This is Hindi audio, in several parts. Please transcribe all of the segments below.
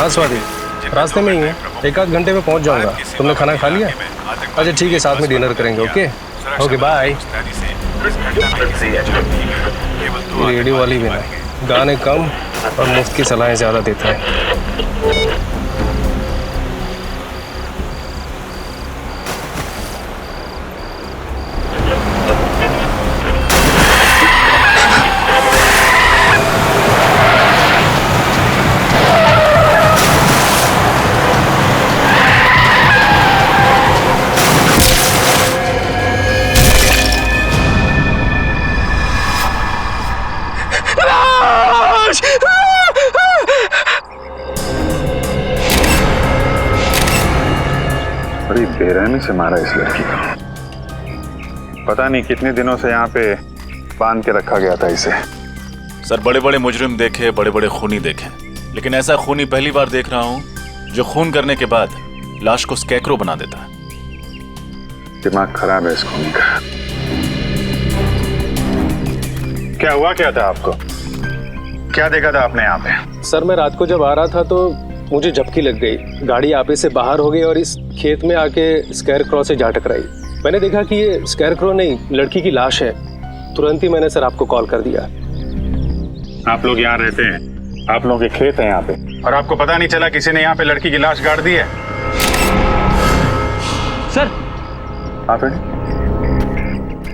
हाँ स्वाति, रास्ते में ही है, एक आध घंटे में पहुंच जाऊंगा। तुमने खाना खा लिया? अच्छा ठीक है, साथ में डिनर करेंगे। Okay okay bye. रेडियो वाली भी ना, गाने कम और मुफ्त की सलाहें ज़्यादा देते हैं। बड़ी बेरहमी से मारा इस लड़की को। पता नहीं कितने दिनों से यहाँ पे बांध के रखा गया था इसे। सर बड़े बड़े मुजरिम देखे, बड़े बड़े खूनी देखे, लेकिन ऐसा खूनी पहली बार देख रहा हूँ जो खून करने के बाद लाश को स्कैकरो बना देता है। दिमाग खराब है इस खूनी का। क्या हुआ क्या था आपको? क्या देखा था आपने यहाँ पे? सर मैं रात को जब आ रहा था तो मुझे झपकी लग गई, गाड़ी आपे से बाहर हो गई और इस खेत में आके स्कैर क्रॉ से जा टकराई। मैंने देखा कि ये स्कैर क्रॉ नहीं, लड़की की लाश है। तुरंत ही मैंने सर आपको कॉल कर दिया। आप लोग यहाँ रहते हैं, आप लोगों के खेत हैं यहाँ पे, और आपको पता नहीं चला किसी ने यहाँ पे लड़की की लाश गाड़ दी है? सर आप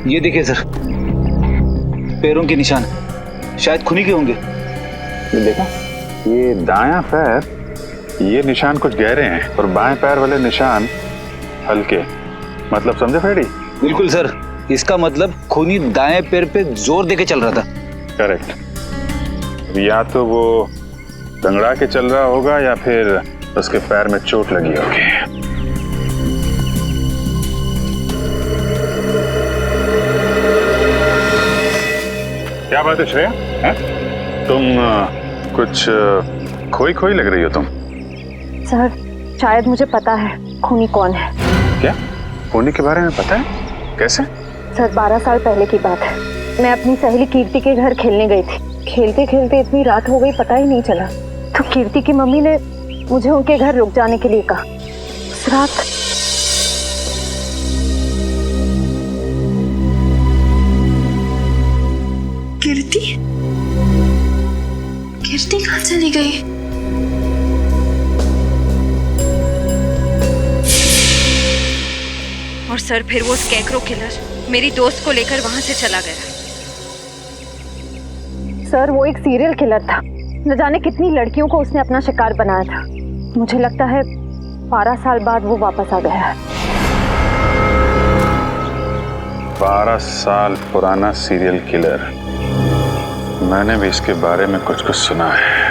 ये देखिए सर, पैरों के निशान शायद खूनी के होंगे। ये देखा, ये दायां पैर, ये निशान कुछ गहरे हैं और बाएं पैर वाले निशान हल्के। मतलब समझे फेडी? बिल्कुल सर, इसका मतलब खूनी दाएं पैर पे जोर देके चल रहा था। करेक्ट। या तो वो दंगड़ा के चल रहा होगा या फिर उसके पैर में चोट लगी होगी। क्या बात है श्रेया, है? तुम कुछ खोई खोई लग रही हो तुम। सर शायद मुझे पता है खूनी कौन है। क्या? खूनी के बारे में पता है? कैसे? सर 12 साल पहले की बात है, मैं अपनी सहेली कीर्ति के घर खेलने गई थी। खेलते खेलते इतनी रात हो गई पता ही नहीं चला, तो कीर्ति की मम्मी ने मुझे उनके घर रुक जाने के लिए कहा। उस रात कीर्ति कहाँ चली गई? और सर फिर वो स्कैकरो किलर मेरी दोस्त को लेकर वहां से चला गया। सर वो एक सीरियल किलर था, न जाने कितनी लड़कियों को उसने अपना शिकार बनाया था। मुझे लगता है 12 साल बाद वो वापस आ गया है। 12 साल पुराना सीरियल किलर, मैंने भी इसके बारे में कुछ कुछ सुना है।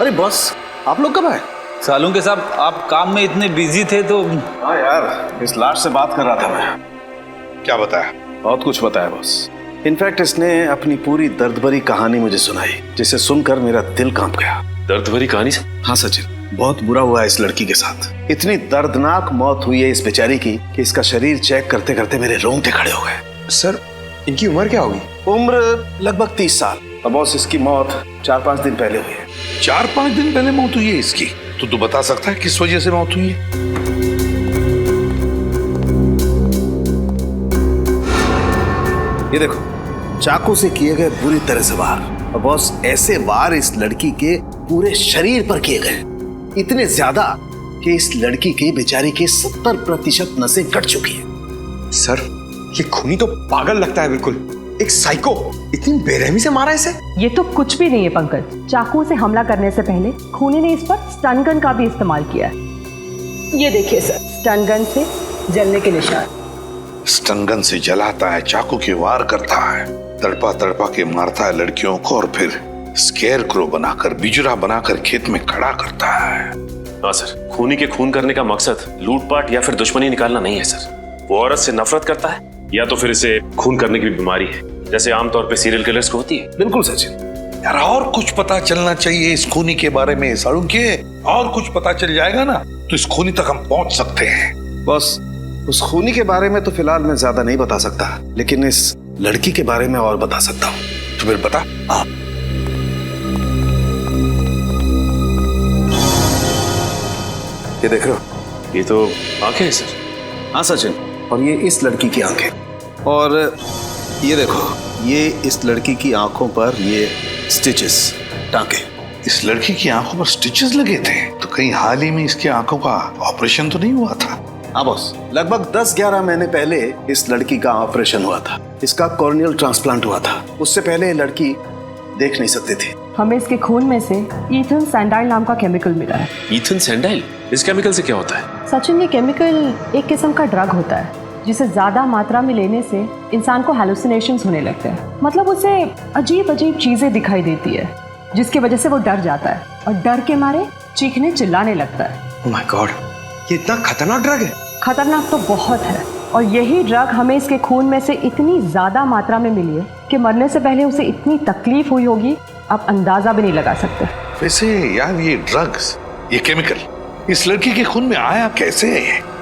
अरे बॉस, आप लोग कब आए? सालूं के साहब आप काम में इतने बिजी थे तो। हाँ यार, इस लाश से बात कर रहा था मैं। क्या बताया? बहुत कुछ बताया बॉस। इनफैक्ट इसने अपनी पूरी दर्द भरी कहानी मुझे सुनाई, जिसे सुनकर मेरा दिल कांप गया। दर्द भरी कहानी से? हाँ सचिन, बहुत बुरा हुआ है इस लड़की के साथ। इतनी दर्दनाक मौत हुई है इस बेचारी की कि इसका शरीर चेक करते करते मेरे रोंगटे खड़े हो गए। सर इनकी उम्र क्या होगी? उम्र लगभग 30 साल। अब बॉस इसकी मौत 4-5 दिन पहले हुई है। 4-5 दिन पहले मौत हुई है इसकी? तो तू बता सकता है किस वजह से मौत हुई है? ये देखो, चाकू से किए गए बुरी तरह से वार। और बॉस ऐसे वार इस लड़की के पूरे शरीर पर किए गए, इतने ज्यादा कि इस लड़की के बेचारी के 70% नसें कट चुकी हैं। सर ये खूनी तो पागल लगता है बिल्कुल, एक साइको। इतनी बेरहमी से मारा इसे? ये तो कुछ भी नहीं है पंकज। चाकू से हमला करने से पहले खूनी ने इस पर स्टन गन का भी इस्तेमाल किया है। ये देखिए सर, स्टन गन से जलने के निशान। स्टन गन से जलाता है, चाकू के वार करता है, तड़पा तड़पा के मारता है लड़कियों को और फिर स्केयर क्रो बनाकर, बिजुरा बनाकर खेत में खड़ा करता है। हाँ सर, खूनी के खून करने का मकसद लूटपाट या फिर दुश्मनी निकालना नहीं है सर। वो औरत से नफरत करता है या तो फिर इसे खून करने की बीमारी है, जैसे आमतौर पे सीरियल किलर्स को होती है। बिल्कुल सचिन। यार और कुछ पता चलना चाहिए इस खूनी के बारे में साड़ू के। और कुछ पता चल जाएगा ना तो इस खूनी तक हम पहुंच सकते हैं। बस उस खूनी के बारे में तो फिलहाल मैं ज्यादा नहीं बता सकता, लेकिन इस लड़की के बारे में और बता सकता हूँ। तो फिर बता। ये देख रहे हो? ये तो आंखें हैं सर। हाँ सचिन, और ये इस लड़की की आंखें। और ये देखो, ये इस लड़की की आंखों पर ये स्टिचेस, टांके। इस लड़की की आंखों पर स्टिचेस लगे थे, तो कहीं हाल ही में इसकी आंखों का ऑपरेशन तो नहीं हुआ था? हाँ बॉस, लगभग 10-11 महीने पहले इस लड़की का ऑपरेशन हुआ था। इसका कॉर्नियल ट्रांसप्लांट हुआ था। उससे पहले ये लड़की देख नहीं सकती थी। हमें इसके खून में से ईथन सैंडाइल नाम का केमिकल मिला है। ईथन सैंडाइल? इस केमिकल से क्या होता है? सचिन, ये केमिकल एक किस्म का ड्रग होता है जिसे ज्यादा मात्रा में लेने से इंसान को हैलुसिनेशंस होने लगते हैं। मतलब उसे अजीब अजीब चीजें दिखाई देती है, जिसकी वजह से वो डर जाता है और डर के मारे चीखने चिल्लाने लगता है। ओह माय गॉड, ये इतना खतरनाक ड्रग है? खतरनाक तो बहुत है, और यही ड्रग हमें इसके खून में से इतनी ज्यादा मात्रा में मिली है कि मरने से पहले उसे इतनी तकलीफ हुई होगी, आप अंदाजा भी नहीं लगा सकते। वैसे यार, ये ड्रग्स, ये केमिकल इस लड़की के खून में आया कैसे?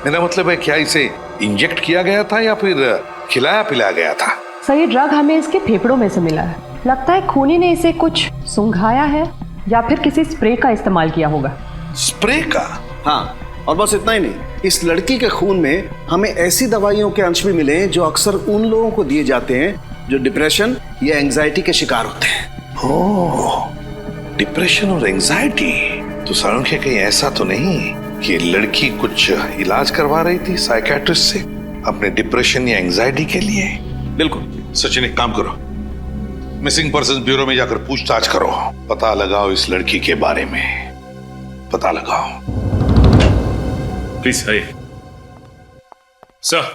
मेरा मतलब है, क्या इसे इंजेक्ट किया गया था या फिर खिलाया पिलाया गया था? सही ड्रग हमें इसके फेफड़ों में से मिला है। लगता है खूनी ने इसे कुछ सुंघाया है या फिर किसी स्प्रे का इस्तेमाल किया होगा। स्प्रे का? हाँ, और बस इतना ही नहीं, इस लड़की के खून में हमें ऐसी दवाइयों के अंश भी मिले हैं जो अक्सर उन लोगों को दिए जाते हैं जो डिप्रेशन या एंजाइटी के शिकार होते हैं। ओह, डिप्रेशन और एंजाइटी। तो सारुण के कहीं ऐसा तो नहीं कि लड़की कुछ इलाज करवा रही थी साइकियाट्रिस्ट से अपने डिप्रेशन या एंजाइटी के लिए? बिल्कुल। सचिन, एक काम करो, मिसिंग पर्सन ब्यूरो में जाकर पूछताछ करो, पता लगाओ इस लड़की के बारे में, पता लगाओ। प्लीज आइए सर।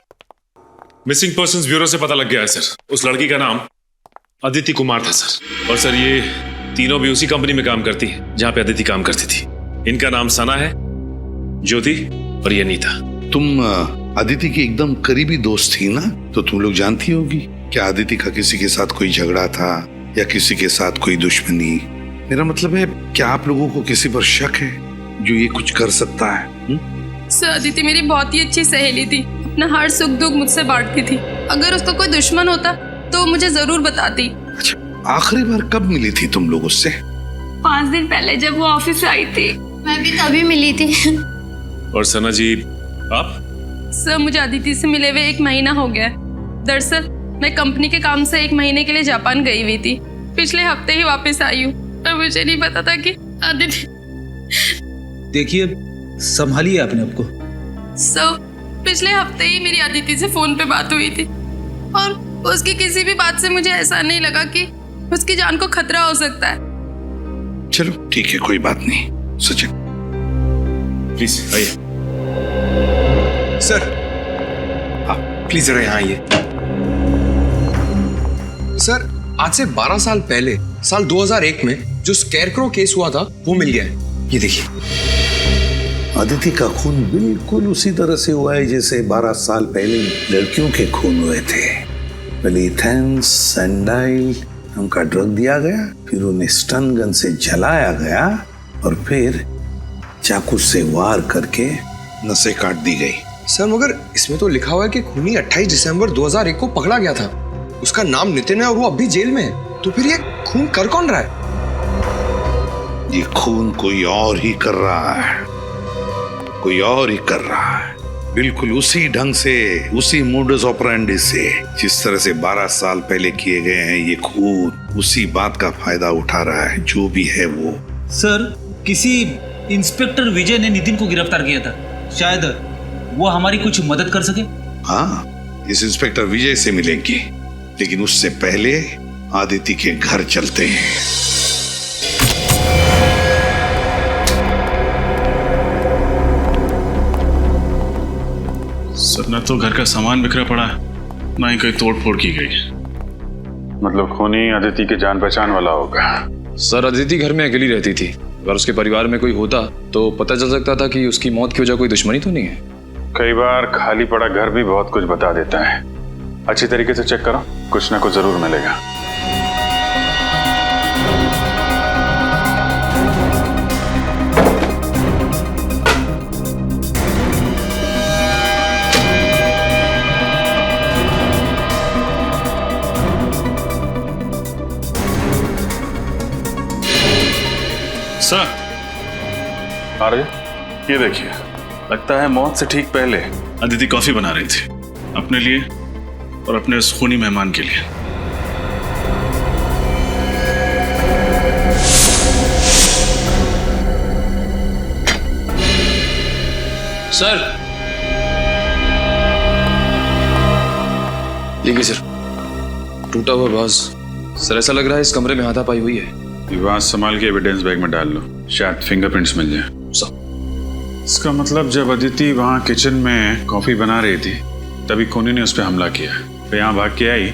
मिसिंग पर्संस ब्यूरो से पता लग गया है सर, उस लड़की का नाम अदिति कुमार था सर। और सर, ये तीनों भी उसी कंपनी में काम करती है जहां पे अदिति काम करती थी। इनका नाम सना है, ज्योति और ये नीता। तुम अदिति की एकदम करीबी दोस्त थी ना, तो तुम लोग जानती होगी क्या अदिति का किसी के साथ कोई झगड़ा था या किसी के साथ कोई दुश्मनी? मेरा मतलब है, क्या आप लोगों को किसी पर शक है जो ये कुछ कर सकता है? सर, अदिति मेरी बहुत ही अच्छी सहेली थी, अपना हर सुख दुख मुझसे बांटती थी। अगर उसका कोई दुश्मन होता तो मुझे जरूर बताती। अच्छा, आखिरी बार कब मिली थी तुम लोग उससे? 5 दिन पहले जब वो ऑफिस से आई थी। मैं भी तभी मिली थी। और सना जी, आप? सर, मुझे अदिति से मिले हुए 1 महीना हो गया। दरअसल मैं कंपनी के काम से 1 महीने के लिए जापान गई हुई थी। पिछले हफ्ते ही वापस आई हूँ और मुझे नहीं पता था कि अदिति। देखिए, संभालिए अपने आप को। सर, पिछले हफ्ते ही मेरी अदिति से फोन पे बात हुई थी और उसकी किसी भी बात से मुझे ऐसा नहीं लगा कि उसकी जान को खतरा हो सकता है। चलो ठीक है, कोई बात नहीं। सचिन, प्लीज आइए। सर, प्लीज जरा यहाँ आइए। सर, आज से 12 साल पहले, साल 2001 में जो स्कैरक्रो केस हुआ था वो मिल गया है। ये देखिए। अदिति का खून बिल्कुल उसी तरह से हुआ है जैसे 12 साल पहले लड़कियों के खून हुए थे। पहले ईथन सैंडाइल उनका ड्रग दिया गया, फिर उन्हें स्टन गन से जलाया गया और फिर चाकू से वार करके नसें काट दी गई। सर, मगर इसमें तो लिखा हुआ है कि खूनी 28 दिसंबर 2001 को पकड़ा गया था। उसका नाम नितिन है और वो अभी जेल में है। तो फिर ये खून कर कौन रहा है? ये खून कोई और ही कर रहा है, कोई और ही कर रहा है, बिल्कुल उसी ढंग से, उसी मोडस ऑपरेंडी से जिस तरह से 12 साल पहले किए गए हैं। ये खून उसी बात का फायदा उठा रहा है, जो भी है वो। सर, किसी इंस्पेक्टर विजय ने नितिन को गिरफ्तार किया था, शायद वो हमारी कुछ मदद कर सके। हाँ, इस इंस्पेक्टर विजय से मिलेंगे, लेकिन उससे पहले आदिति के घर चलते हैं। सर, न तो घर का सामान बिखरा पड़ा है, ना ही कहीं तोड़ फोड़ की गई। मतलब खूनी अदिति के जान पहचान वाला होगा। सर, अदिति घर में अकेली रहती थी। अगर उसके परिवार में कोई होता तो पता चल सकता था कि उसकी मौत की वजह कोई दुश्मनी तो नहीं है। कई बार खाली पड़ा घर भी बहुत कुछ बता देता है। अच्छी तरीके से चेक करो, कुछ ना कुछ जरूर मिलेगा। सर अरे ये देखिए, लगता है मौत से ठीक पहले अदिति कॉफी बना रही थी अपने लिए और अपने उस खूनी मेहमान के लिए। सर लीजिए सर, टूटा हुआ वाज। सर ऐसा लग रहा है इस कमरे में हाथापाई हुई है। ये वाज संभाल के एविडेंस बैग में डाल लो, शायद फिंगरप्रिंट्स मिल जाए। इसका मतलब जब अदिति वहाँ किचन में कॉफी बना रही थी तभी खूनी ने उस पर हमला किया, फिर यहाँ भाग के आई,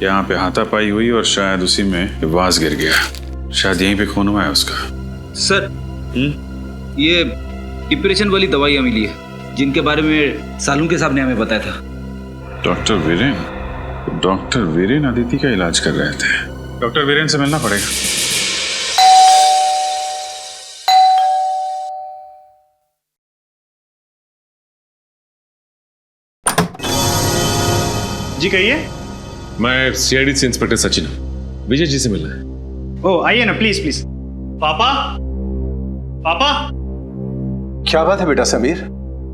यहाँ पे हाथापाई हुई और शायद उसी में वाज गिर गया। शायद यहीं पे खून हुआ है उसका। सर ये डिप्रेशन वाली दवाइयाँ मिली है जिनके बारे में सालुंके साहब ने हमें बताया था। डॉक्टर वीरेन अदिति का इलाज कर रहे थे। डॉक्टर वीरेन से मिलना पड़ेगा। जी कहिए। मैं सीआईडी से इंस्पेक्टर सचिन विजय जी से मिलना है। ओ आइए ना, प्लीज प्लीज। पापा पापा। क्या बात है बेटा समीर?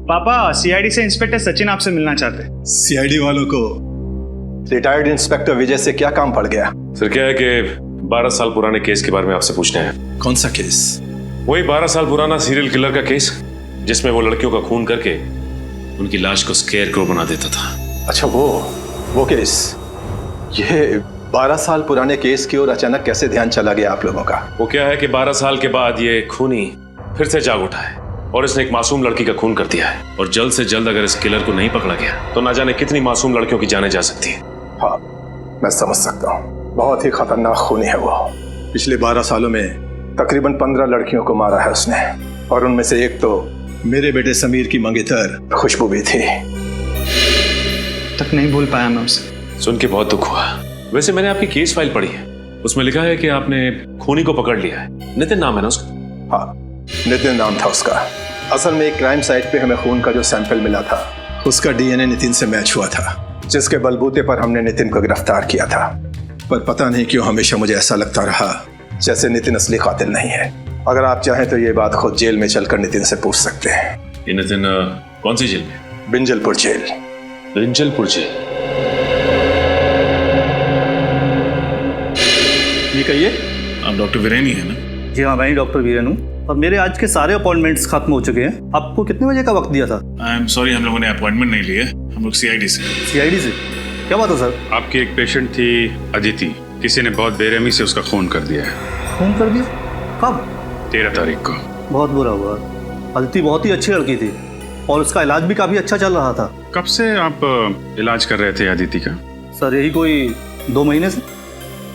पापा सीआईडी से इंस्पेक्टर सचिन आपसे मिलना चाहते हैं। सीआईडी वालों को रिटायर्ड इंस्पेक्टर विजय से क्या काम पड़ गया? सर क्या है कि 12 साल पुराने केस के बारे में आपसे पूछना है। कौन सा केस? वही 12 साल पुराना सीरियल किलर का केस जिसमें वो लड़कियों का खून करके उनकी लाश को स्केयरक्रो बना देता था। अच्छा वो केस। ये 12 साल पुराने केस की ओर अचानक कैसे ध्यान चला गया आप लोगों का? वो क्या है कि 12 साल के बाद ये खूनी फिर से जाग उठा है और इसने एक मासूम लड़की का खून कर दिया है, और जल्द से जल्द अगर इस किलर को नहीं पकड़ा गया तो ना जाने कितनी मासूम लड़कियों की जानें जा सकती है। हाँ, मैं समझ सकता हूँ। बहुत ही खतरनाक खूनी है वो। पिछले 12 सालों में तकरीबन 15 लड़कियों को मारा है उसने, और उनमें से एक तो मेरे बेटे समीर की मंगेतर खुशबू भी थी। तक नहीं भूल पाया मैं उसे। सुन के बहुत दुख हुआ। वैसे मैंने आपकी केस फाइल पढ़ी है, उसमें लिखा है कि आपने खूनी को पकड़ लिया है। नितिन नाम है ना उसका? हाँ, नितिन नाम था उसका। असल में एक क्राइम साइट पे हमें खून का जो सैंपल मिला था उसका डीएनए नितिन से मैच हुआ था, जिसके बलबूते पर हमने नितिन को गिरफ्तार किया था। पर पता नहीं क्यों हमेशा मुझे ऐसा लगता रहा जैसे नितिन असली कातिल नहीं है। अगर आप चाहें तो ये बात खुद जेल में चलकर नितिन से पूछ सकते हैं। ये नितिन कौन सी जेल में? बिंजलपुर जेल। बिंजलपुर जेल। ये कहिए। आप डॉक्टर वीरेन ही है ना? जी हाँ, मैं ही डॉक्टर वीरेन हूँ। और मेरे आज के सारे अपॉइंटमेंट्स खत्म हो चुके हैं। आपको कितने बजे का वक्त दिया था? आई एम सॉरी, हम लोगों ने अपॉइंटमेंट नहीं लिए, हम लोग सीआईडी से। सीआईडी से? क्या बात है सर? आपकी एक पेशेंट थी अदिति, किसी ने बहुत बेरहमी से उसका खून कर दिया है। खून कर दिया? कब? 13 तारीख को। बहुत बुरा हुआ। अदिति बहुत ही अच्छी लड़की थी और उसका इलाज भी काफी अच्छा चल रहा था। कब से आप इलाज कर रहे थे अदिति का? सर यही कोई 2 महीने से।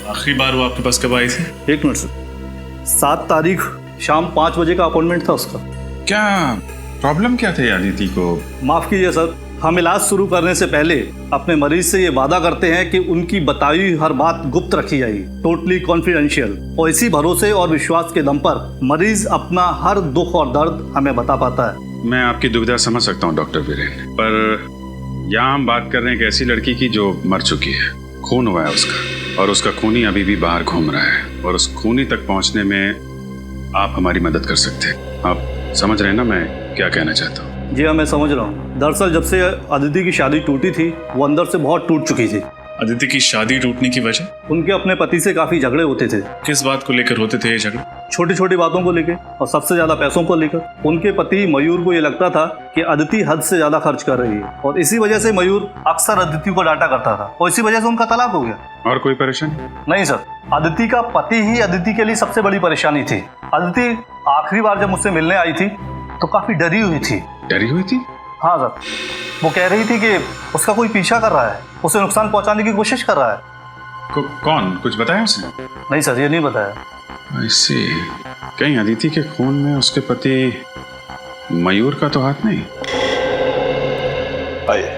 आखिरी बार वो आपके पास कब आई थी? 1 मिनट सर। 7 तारीख शाम 5 बजे का अपॉइंटमेंट था उसका। क्या प्रॉब्लम क्या थी अदिति को? माफ कीजिए सर, हम इलाज शुरू करने से पहले अपने मरीज से ये वादा करते हैं कि उनकी बताई हुई हर बात गुप्त रखी जाएगी, टोटली कॉन्फिडेंशियल। और इसी भरोसे और विश्वास के दम पर मरीज अपना हर दुख और दर्द हमें बता पाता है। मैं आपकी दुविधा समझ सकता हूँ डॉक्टर वीरेन, पर यहाँ हम बात कर रहे हैं एक ऐसी लड़की की जो मर चुकी है, खून हुआ है उसका, और उसका खूनी अभी भी बाहर घूम रहा है, और उस खूनी तक पहुँचने में आप हमारी मदद कर सकते हैं। आप समझ रहे हैं ना मैं क्या कहना चाहता हूँ? जी हाँ, मैं समझ रहा हूँ। दरअसल जब से अदिति की शादी टूटी थी वो अंदर से बहुत टूट चुकी थी। अदिति की शादी टूटने की वजह? उनके अपने पति से काफी झगड़े होते थे। किस बात को लेकर होते थे ये झगड़े? छोटी छोटी बातों को लेकर, और सबसे ज्यादा पैसों को लेकर। उनके पति मयूर को ये लगता था कि अदिति हद से ज्यादा खर्च कर रही है, और इसी वजह से मयूर अक्सर अदिति को डांटा करता था, और इसी वजह से उनका तलाक हो गया। और कोई परेशानी? नहीं सर, अदिति का पति ही अदिति के लिए सबसे बड़ी परेशानी थी। अदिति आखिरी बार जब मुझसे मिलने आई थी तो काफी डरी हुई थी। डरी हुई थी? हाँ सर, वो कह रही थी कि उसका कोई पीछा कर रहा है, उसे नुकसान पहुंचाने की कोशिश कर रहा है। कौन? कुछ बताया उसने? नहीं सर, ये नहीं बताया। ऐसे कहीं अदिति के खून में उसके पति मयूर का तो हाथ नहीं? आइए।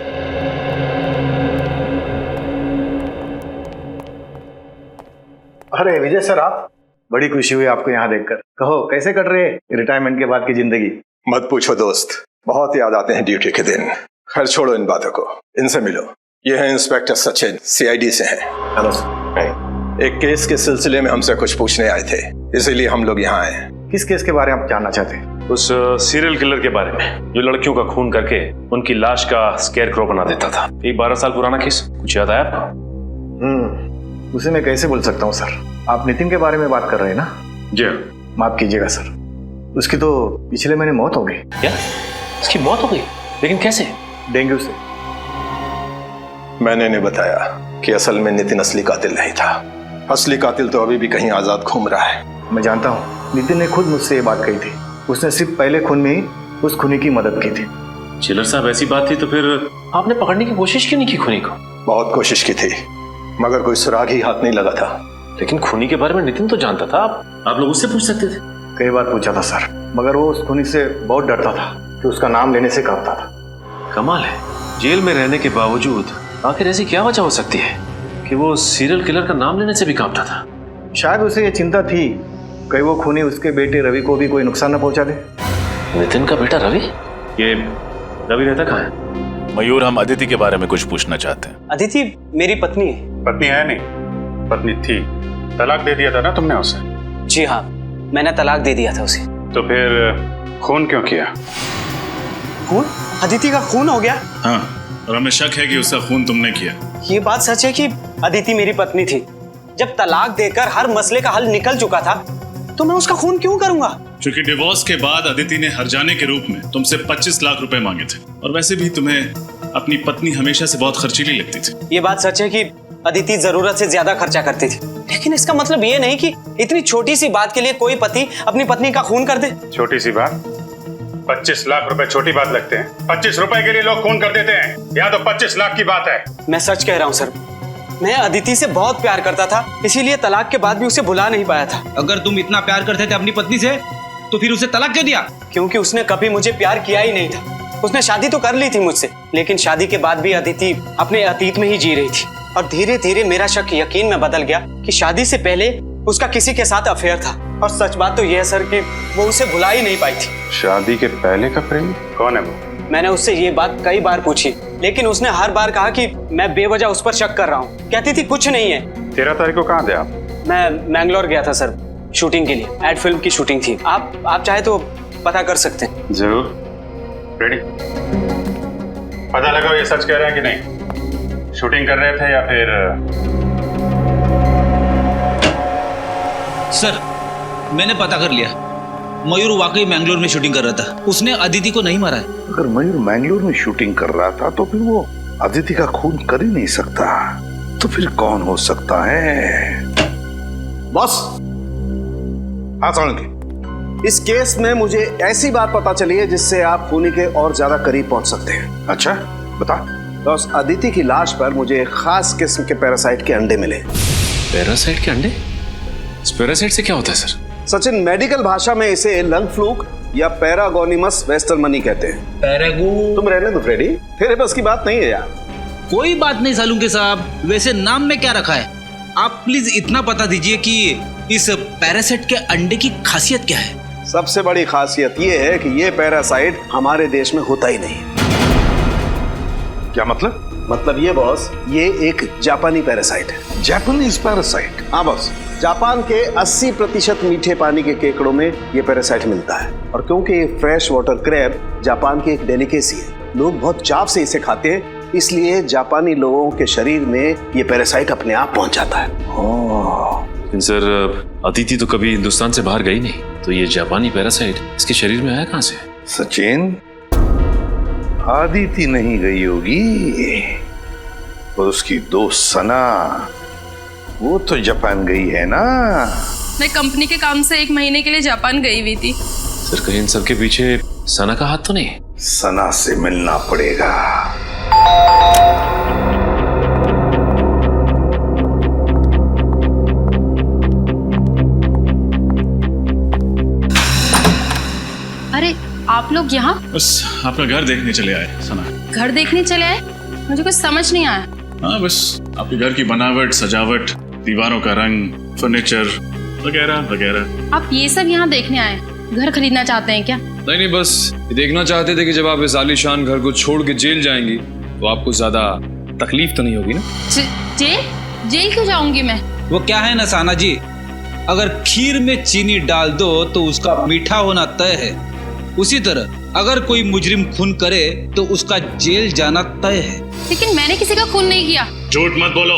अरे विजय सर, आप? बड़ी खुशी हुई आपको यहाँ देखकर। कहो कैसे कट रहे रिटायरमेंट के बाद की जिंदगी? मत पूछो दोस्त, बहुत याद आते हैं ड्यूटी के दिन। खैर छोड़ो इन बातों को, इनसे मिलो। ये है इंस्पेक्टर सचिन, सीआईडी से हैं। Hello sir. एक केस के सिलसिले में हमसे कुछ पूछने आए थे, इसीलिए हम लोग यहाँ आए। किस केस के बारे में आप जानना चाहते हैं? उस सीरियल किलर के बारे में जो लड़कियों का खून करके उनकी लाश का स्केयर क्रो बना देता था। एक 12 साल पुराना केस, कुछ याद आया आपको? उसे मैं कैसे भूल सकता हूँ सर। आप नितिन के बारे में बात कर रहे हैं ना? जी। माफ कीजिएगा सर, उसकी तो पिछले महीने मौत हो गई। क्या? उसकी मौत हो गई? लेकिन कैसे? डेंगू से। मैंने नहीं बताया कि असल में नितिन असली कातिल नहीं था। असली कातिल तो अभी भी कहीं आजाद घूम रहा है। मैं जानता हूँ, नितिन ने खुद मुझसे ये बात कही थी। उसने सिर्फ पहले खून में ही उस खूनी की मदद की थी। चिलर साहब, ऐसी बात थी तो फिर आपने पकड़ने की कोशिश क्यों नहीं की खूनी को? बहुत कोशिश की थी मगर कोई सुराग ही हाथ नहीं लगा था। लेकिन खूनी के बारे में नितिन तो जानता था, आप लोग उससे पूछ सकते थे। कई बार पूछा था सर, मगर वो उस खूनी से बहुत डरता था कि उसका नाम लेने से कांपता था। कमाल है, जेल में रहने के बावजूद आखिर ऐसी क्या वजह हो सकती है कि वो सीरियल किलर का नाम लेने से भी कांपता था? शायद उसे ये चिंता थी कहीं वो खूनी उसके बेटे रवि को भी कोई नुकसान न पहुंचा दे। नितिन का बेटा रवि? ये रवि रहता कहाँ है? मयूर, हम अदिति के बारे में कुछ पूछना चाहते हैं। अदिति मेरी पत्नी है। पत्नी है नहीं, पत्नी थी। तलाक दे दिया था ना तुमने उसे? जी हाँ, मैंने तलाक दे दिया था उसे। तो फिर खून क्यों किया? खून? अदिति का खून हो गया? हाँ, और हमें शक है कि उसका खून तुमने किया। ये बात सच है कि अदिति मेरी पत्नी थी। जब तलाक देकर हर मसले का हल निकल चुका था तो मैं उसका खून क्यों करूंगा? क्योंकि डिवोर्स के बाद अदिति ने हर्जाने के रूप में तुमसे 25 लाख रुपए मांगे थे, और वैसे भी तुम्हें अपनी पत्नी हमेशा से बहुत खर्चीली लगती थी। ये बात सच है कि अदिति जरूरत से ज्यादा खर्चा करती थी, लेकिन इसका मतलब ये नहीं कि इतनी छोटी सी बात के लिए कोई पति अपनी पत्नी का खून कर दे। छोटी सी बात? 25 लाख रुपए छोटी बात लगते हैं? 25 रुपए के लिए लोग खून कर देते हैं, यहाँ तो 25 लाख की बात है। मैं सच कह रहा हूँ सर, मैं अदिति से बहुत प्यार करता था, इसीलिए तलाक के बाद भी उसे भुला नहीं पाया था। अगर तुम इतना प्यार करते थे अपनी पत्नी से तो फिर उसे तलाक क्यों दिया? क्योंकि उसने कभी मुझे प्यार किया ही नहीं था। उसने शादी तो कर ली थी मुझसे, लेकिन शादी के बाद भी अदिति अपने अतीत में ही जी रही थी। और धीरे धीरे मेरा शक यकीन में बदल गया कि शादी से पहले उसका किसी के साथ अफेयर था। और सच बात तो यह है सर कि वो उसे भुला ही नहीं पाई थी। शादी के पहले का प्रेमी? कौन है वो? मैंने उससे ये बात कई बार पूछी, लेकिन उसने हर बार कहा कि मैं बेवजह उस पर शक कर रहा हूँ। कहती थी कुछ नहीं है। 13 तारीख को कहाँ थे आप? मैं मैंगलोर गया था सर, शूटिंग के लिए। एड फिल्म की शूटिंग थी। आप चाहे तो पता कर सकते हैं। जरूर। रेडी? पता लगाओ ये सच कह रहे हैं कि नहीं। शूटिंग कर रहे थे या फिर? सर, मैंने पता कर लिया, मयूर वाकई मैंगलोर में शूटिंग कर रहा था। उसने अदिति को नहीं मारा है। अगर मयूर मैंगलोर में शूटिंग कर रहा था तो फिर वो अदिति का खून कर ही नहीं सकता। तो फिर कौन हो सकता है? बॉस, हाँ सोलंकी, इस केस में मुझे ऐसी बात पता चली है जिससे आप खूनी के और ज्यादा करीब पहुंच सकते हैं। अच्छा, बता। तो उस अदिति की लाश पर मुझे एक खास किस्म के पैरासाइट के अंडे मिले। पैरासाइट के अंडे? इस पैरासाइट से क्या होता है सर? सचिन, मेडिकल भाषा में इसे लंग फ्लूक या पैरागोनिमस वेस्टरमनी कहते हैं। पैरागो? तुम रहने दो फ्रेडी, तेरे बस की बात नहीं है यार। कोई बात नहीं सालुंके साहब, वैसे नाम में क्या रखा है? आप प्लीज इतना बता दीजिए कि इस पैरासाइट के अंडे की खासियत क्या है? सबसे बड़ी खासियत ये है कि ये पैरासाइट हमारे देश में होता ही नहीं। क्या मतलब? मतलब ये बॉस, ये एक जापानी पैरासाइट है। Japanese parasite? हाँ बॉस, जापान के 80% मीठे पानी के केकड़ों में ये पैरासाइट मिलता है। और क्योंकि ये फ्रेश वाटर क्रैब जापान की एक डेलिकेसी है, लोग बहुत चाव से इसे खाते हैं, इसलिए जापानी लोगों के शरीर में ये पैरासाइट अपने आप पहुंच जाता है। लेकिन सर, अदिति तो कभी हिंदुस्तान से बाहर गई नहीं, तो ये जापानी पैरासाइट इसके शरीर में आया कहाँ से? सचिन, अदिति नहीं गई होगी, और उसकी दोस्त सना, वो तो जापान गई है ना। मैं कंपनी के काम से 1 महीने के लिए जापान गई हुई थी। सर, कहीं इन सब के पीछे सना का हाथ तो नहीं? सना से मिलना पड़ेगा। अरे आप लोग यहाँ? बस आपका घर देखने चले आए सना। घर देखने चले आए? मुझे कुछ समझ नहीं आया। हाँ, बस आपके घर की बनावट, सजावट, दीवारों का रंग, फर्नीचर वगैरह वगैरह। आप ये सब यहाँ देखने आए? घर खरीदना चाहते हैं क्या? नहीं, बस ये देखना चाहते थे कि जब आप इस आलीशान घर को छोड़ के जेल जाएंगी तो आपको ज्यादा तकलीफ तो नहीं होगी ना। जेल? जेल क्यों जाऊंगी मैं? वो क्या है ना साना जी, अगर खीर में चीनी डाल दो तो उसका मीठा होना तय है, उसी तरह अगर कोई मुजरिम खून करे तो उसका जेल जाना तय है। लेकिन मैंने किसी का खून नहीं किया। झूठ मत बोलो,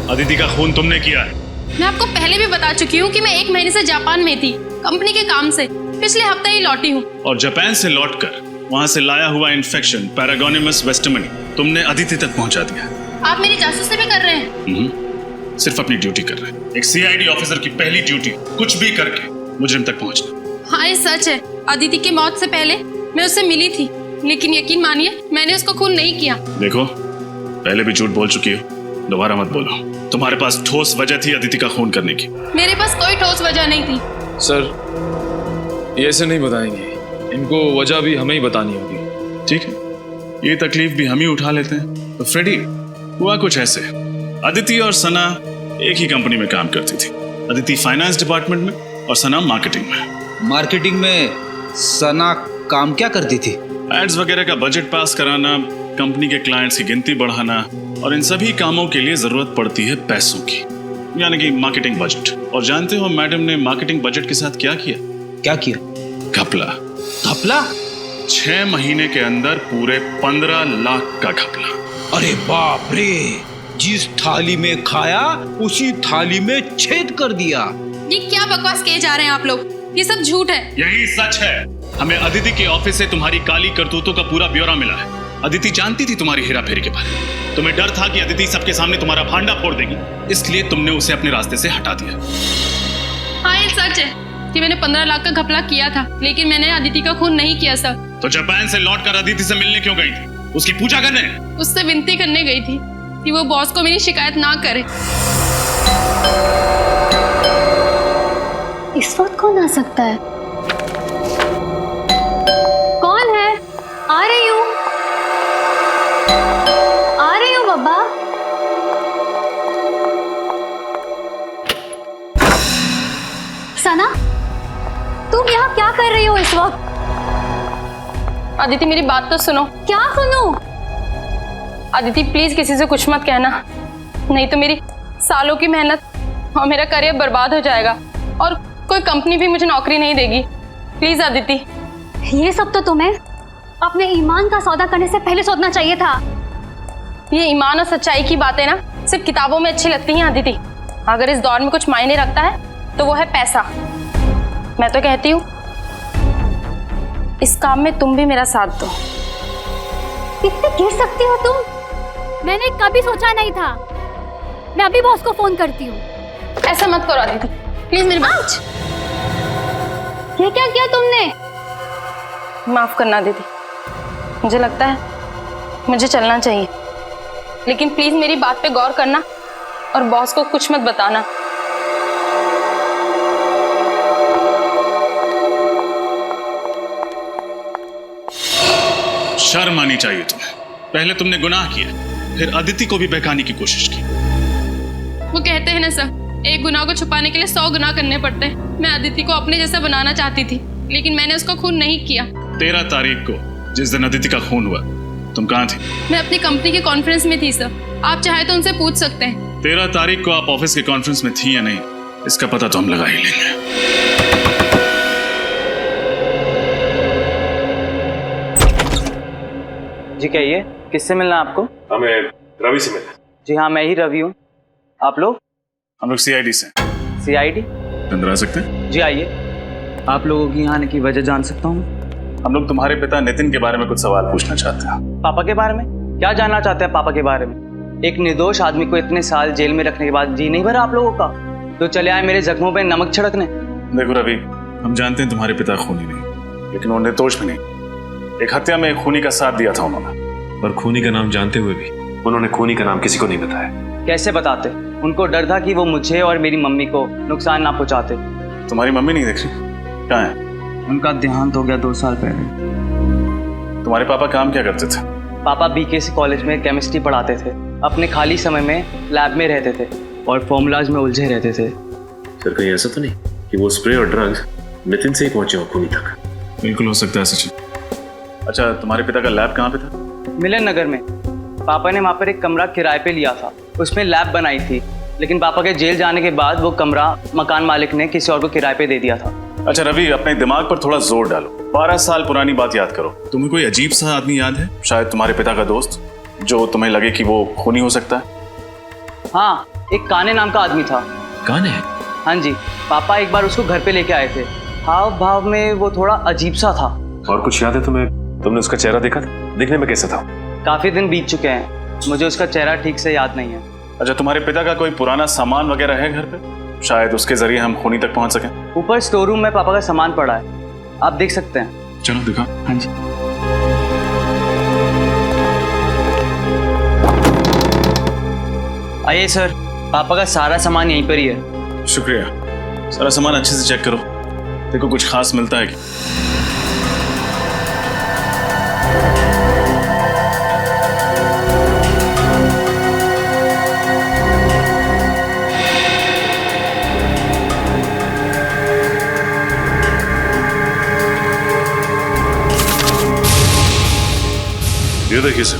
अदिति का खून तुमने किया है। मैं आपको पहले भी बता चुकी हूँ कि मैं 1 महीने से जापान में थी कंपनी के काम से। पिछले हफ्ते ही लौटी हूँ। और जापान से लौटकर वहां से लाया हुआ इन्फेक्शन पैरागोनिमस वेस्टमनी तुमने अदिति तक पहुंचा दिया। आप मेरी जासूसी भी कर रहे हैं। सिर्फ अपनी ड्यूटी कर रहे हैं। एक सीआईडी ऑफिसर की पहली ड्यूटी कुछ भी करके मुजरिम तक पहुंचना। हाँ, ये सच है। अदिति की मौत से पहले मैं उससे मिली थी, लेकिन यकीन मानिए मैंने उसको खून नहीं किया। देखो, पहले भी झूठ बोल चुकी हो, दोबारा मत बोलो। तुम्हारे पास ठोस वजह थी अदिति का खून करने की। मेरे पास कोई ठोस वजह नहीं थी। सर, ये ऐसे नहीं बताएंगे, इनको वजह भी हमें ही बतानी होगी। ठीक है, ये तकलीफ भी हम ही उठा लेते हैं। तो फ्रेडी, हुआ कुछ ऐसे, अदिति और सना एक ही कंपनी में काम करती थी। अदिति फाइनेंस डिपार्टमेंट में और सना मार्केटिंग में। मार्केटिंग में सना काम क्या करती थी? एड्स वगैरह का बजट पास कराना, कंपनी के क्लाइंट्स की गिनती बढ़ाना, और इन सभी कामों के लिए जरूरत पड़ती है पैसों की, यानी कि मार्केटिंग बजट। और जानते हो मैडम ने मार्केटिंग बजट के साथ क्या किया? क्या किया? घपला। घपला? 6 महीने के अंदर पूरे 15 लाख का घपला। अरे बाप रे! जिस थाली में खाया उसी थाली में छेद कर दिया। ये क्या बकवास किए जा रहे हैं आप लोग? ये सब झूठ है। यही सच है। हमें अदिति के ऑफिस से तुम्हारी काली करतूतों का पूरा ब्यौरा मिला है। अदिति जानती थी तुम्हारी हेरा फेरी के बारे में। तुम्हें डर था कि अदिति सबके सामने तुम्हारा भांडा फोड़ देगी, इसलिए तुमने उसे अपने रास्ते से हटा दिया। हाँ, ये सच है कि मैंने 15 लाख का घपला किया था, लेकिन मैंने अदिति का खून नहीं किया सर। तो जापान से लौटकर अदिति से मिलने क्यों गई थी? उसकी पूजा करने? उससे विनती करने गई थी कि वो बॉस को मेरी शिकायत ना करे। इस वक्त कौन आ सकता है? कौन है? आ रही हूँ बाबा। सना, तुम यहाँ क्या कर रही हो इस वक्त? अदिति, मेरी बात तो सुनो। क्या सुनूं? अदिति प्लीज किसी से कुछ मत कहना, नहीं तो मेरी सालों की मेहनत और मेरा करियर बर्बाद हो जाएगा और कोई कंपनी भी मुझे नौकरी नहीं देगी। प्लीज अदिति। ये सब तो तुम्हें अपने ईमान का सौदा करने से पहले सोचना चाहिए था। ये ईमान और सच्चाई की बातें ना सिर्फ किताबों में अच्छी लगती हैं अदिति। अगर इस दौर में कुछ मायने रखता है तो वो है पैसा। मैं तो कहती हूँ इस काम में तुम भी मेरा साथ दो। कितने गिर सकती हो तुम? मैंने कभी सोचा नहीं था। मैं अभी बॉस को फोन करती हूँ। ऐसा मत करो अदिति, प्लीज मेरी बात। ये क्या किया तुमने? माफ करना अदिति, मुझे लगता है मुझे चलना चाहिए, लेकिन प्लीज मेरी बात पे गौर करना और बॉस को कुछ मत बताना। शर्म आनी चाहिए तुम्हें। पहले तुमने गुनाह किया, फिर अदिति को भी बहकाने की कोशिश की। वो कहते हैं ना सर, एक गुनाह को छुपाने के लिए 100 गुनाह करने पड़ते हैं। मैं अदिति को अपने जैसा बनाना चाहती थी, लेकिन मैंने उसको खून नहीं किया। 13 तारीख को जिस दिन अदिति का खून हुआ, तुम कहाँ थी? मैं अपनी कंपनी के कॉन्फ्रेंस में थी सर, आप चाहे तो उनसे पूछ सकते हैं। 13 तारीख को आप ऑफिस के कॉन्फ्रेंस में थी या नहीं, इसका पता तो हम लगा ही लेंगे। जी कहिए, किससे मिलना आपको? हमें रवि से मिलना। जी हाँ, मैं ही रवि हूँ। आप लोग? हम लोग सीआईडी से। सीआईडी? अंदर आ सकते हैं? जी आइए। आप लोगों की यहाँ आने की वजह जान सकता हूँ? हम लोग तुम्हारे पिता नितिन के बारे में कुछ सवाल पूछना चाहते हैं। पापा के बारे में? क्या जानना चाहते हैं पापा के बारे में? एक निर्दोष आदमी को इतने साल जेल में रखने के बाद जी नहीं भरा आप लोगों का, तो चले आए मेरे जख्मों पे नमक छिड़कने। देखो रवि, हम जानते हैं तुम्हारे पिता खूनी नहीं, लेकिन वो निर्दोष भी नहीं। एक हत्या में एक खूनी का साथ दिया था उन्होंने। पर खूनी का नाम जानते हुए भी उन्होंने खूनी का नाम किसी को नहीं बताया। कैसे बताते? उनको डर था कि वो मुझे और मेरी मम्मी को नुकसान ना पहुंचाते। तुम्हारी मम्मी नहीं देख रही? कहाँ है? उनका देहांत हो गया 2 साल पहले। तुम्हारे पापा काम क्या करते थे? पापा बीकेसी कॉलेज में केमिस्ट्री पढ़ाते थे। अपने खाली समय में लैब में रहते थे और फॉर्मूलाज में उलझे रहते थे। सर कहीं ऐसा तो नहीं कि वो स्प्रे और ड्रग्स नितिन से ही पहुंचे हो खूनी तक? बिल्कुल हो सकता है सचिन। अच्छा, तुम्हारे पिता का लैब कहाँ पे था? मिलन नगर में। पापा ने वहाँ पर एक कमरा किराए पे लिया था, उसमें लैब बनाई थी, लेकिन पापा के जेल जाने के बाद वो कमरा मकान मालिक ने किसी और को किराए पे दे दिया था। अच्छा रवि, अपने दिमाग पर थोड़ा जोर डालो। 12 साल पुरानी बात याद करो। तुम्हें कोई अजीब सा आदमी याद है, शायद तुम्हारे पिता का दोस्त, जो तुम्हें लगे कि वो खूनी हो सकता है? हाँ, एक काने नाम का आदमी था। काने? हाँ जी, पापा एक बार उसको घर पे लेके आए थे। हाव भाव में वो थोड़ा अजीब सा था। और कुछ याद है तुम्हें? तुमने उसका चेहरा देखा था? दिखने में कैसा था? काफी दिन बीत चुके हैं, मुझे उसका चेहरा ठीक से याद नहीं है। अच्छा, तुम्हारे पिता का कोई पुराना सामान वगैरह है घर पे? शायद उसके जरिए हम खूनी तक पहुंच सकें। ऊपर स्टोर रूम में पापा का सामान पड़ा है, आप देख सकते हैं। चलो दिखा। हाँ जी। आइए सर, पापा का सारा सामान यहीं पर ही है। शुक्रिया। सारा सामान अच्छे से चेक करो, देखो कुछ खास मिलता है कि? ये देखिए सर,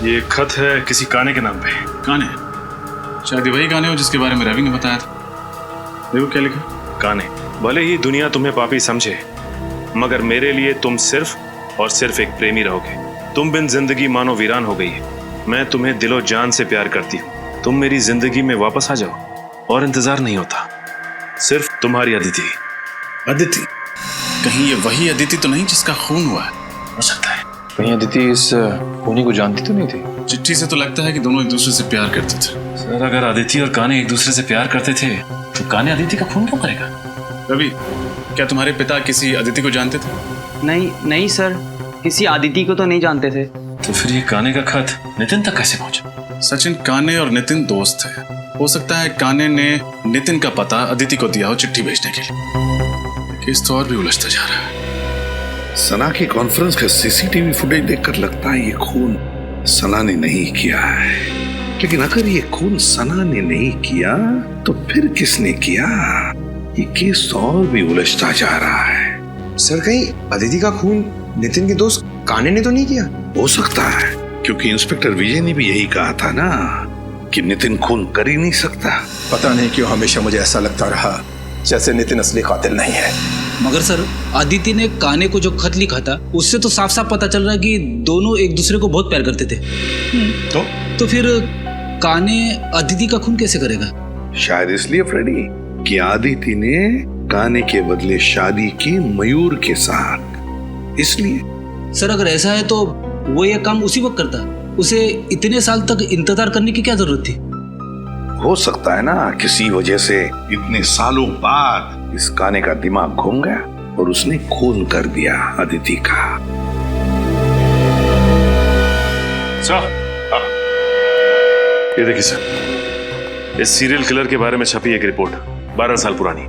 ये खत है किसी काने के नाम पे। काने? शायद ये वही काने हो जिसके बारे में रवि ने बताया था। देखो क्या लिखा। काने, भले ही दुनिया तुम्हें पापी समझे, मगर मेरे लिए तुम सिर्फ और सिर्फ एक प्रेमी रहोगे। तुम बिन जिंदगी मानो वीरान हो गई है। मैं तुम्हें दिलो जान से प्यार करती हूँ। तुम मेरी जिंदगी में वापस आ जाओ और इंतजार नहीं होता। सिर्फ तुम्हारी अदिति। अदिति? कहीं ये वही अदिति तो नहीं जिसका खून हुआ है? हो सकता है। कहीं अदिति इस खूनी को जानती तो नहीं थी? चिट्ठी से तो लगता है कि दोनों एक दूसरे से प्यार करते थे। सर, अगर अदिति और काने एक दूसरे से प्यार करते थे तो काने अदिति का खून क्यों करेगा? रवि, क्या तुम्हारे पिता किसी अदिति को जानते थे? नहीं सर, किसी अदिति को तो नहीं जानते थे। तो फिर ये काने का खत नितिन तक कैसे पहुंचा? सचिन, काने और नितिन दोस्त थे। हो सकता है काने ने नितिन का पता अदिति को दिया हो चिट्ठी भेजने के लिए। केस तो और भी उलझता जा रहा है। सना की कॉन्फ्रेंस का सीसीटीवी फुटेज देखकर लगता है ये खून सना ने नहीं किया है। लेकिन अगर ये खून सना ने नहीं किया तो फिर किसने किया? ये केस और भी उलझता जा रहा है। सर, कहीं अदिति का खून नितिन के दोस्त काने ने तो नहीं किया? हो सकता है, क्योंकि इंस्पेक्टर विजय ने भी यही कहा था ना कि नितिन खून कर ही नहीं सकता। पता नहीं क्यों हमेशा मुझे ऐसा लगता रहा जैसे नितिन असली कातिल नहीं है। मगर सर, आदित्य ने काने को जो खत लिखा था उससे तो साफ साफ पता चल रहा है कि दोनों एक दूसरे को बहुत प्यार करते थे। तो फिर काने अदिति का खून कैसे करेगा? शायद इसलिए फ्रेडी कि आदिति ने काने के बदले शादी की मयूर के साथ, इसलिए। सर, अगर ऐसा है तो वो ये काम उसी वक्त करता, उसे इतने साल तक इंतजार करने की क्या जरूरत थी? हो सकता है ना किसी वजह से इतने सालों बाद इस काने का दिमाग घूम गया और उसने खून कर दिया अदिति का। सर, ये देखिए सर, इस सीरियल किलर के बारे में छपी एक रिपोर्ट 12 साल पुरानी।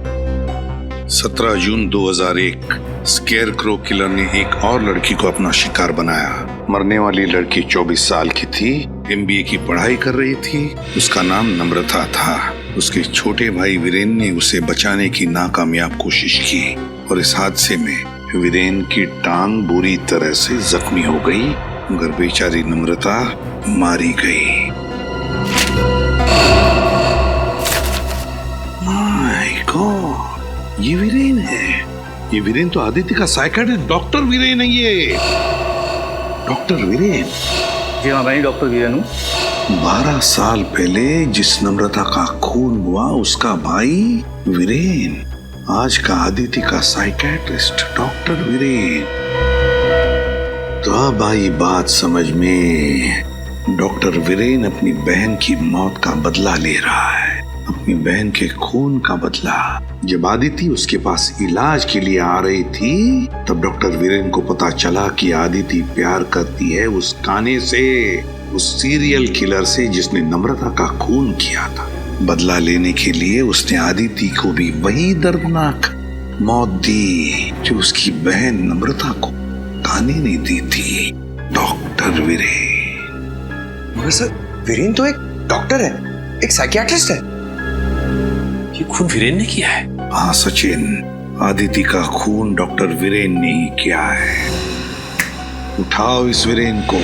17 जून 2001 स्केयर क्रो किलर ने एक और लड़की को अपना शिकार बनाया। मरने वाली लड़की 24 साल की थी, MBA की पढ़ाई कर रही थी। उसका नाम नम्रता था। उसके छोटे भाई वीरेन ने उसे बचाने की नाकामयाब कोशिश की और इस हादसे में वीरेन की टांग बुरी तरह से जख्मी हो गई, मगर बेचारी नम्रता मारी गई। माय गॉड, ये वीरेन है। ये वीरेन तो आदित्य का साइकियाट्रिस्ट डॉक्टर वीरेन है। ये डॉक्टर वीरेन? जी हाँ, मैं डॉक्टर वीरेन हूँ। 12 साल पहले जिस नम्रता का खून हुआ उसका भाई वीरेन, आज का आदित्य का साइकियाट्रिस्ट डॉक्टर वीरेन। तो अब आई बात समझ में। डॉक्टर वीरेन अपनी बहन की मौत का बदला ले रहा है, अपनी बहन के खून का बदला। जब आदिति उसके पास इलाज के लिए आ रही थी तब डॉक्टर वीरेन को पता चला कि आदिति प्यार करती है उस काने से, उस सीरियल किलर से जिसने नम्रता का खून किया था। बदला लेने के लिए उसने आदिति को भी वही दर्दनाक मौत दी जो उसकी बहन नम्रता को काने ने दी थी। डॉक्टर वीरेन। मगर सर, वीरेन तो एक डॉक्टर है, एक साइकियाट्रिस्ट है। ये खून वीरेन ने किया है? हाँ सचिन, आदिति का खून डॉक्टर वीरेन ने ही किया है। उठाओ इस वीरेन को।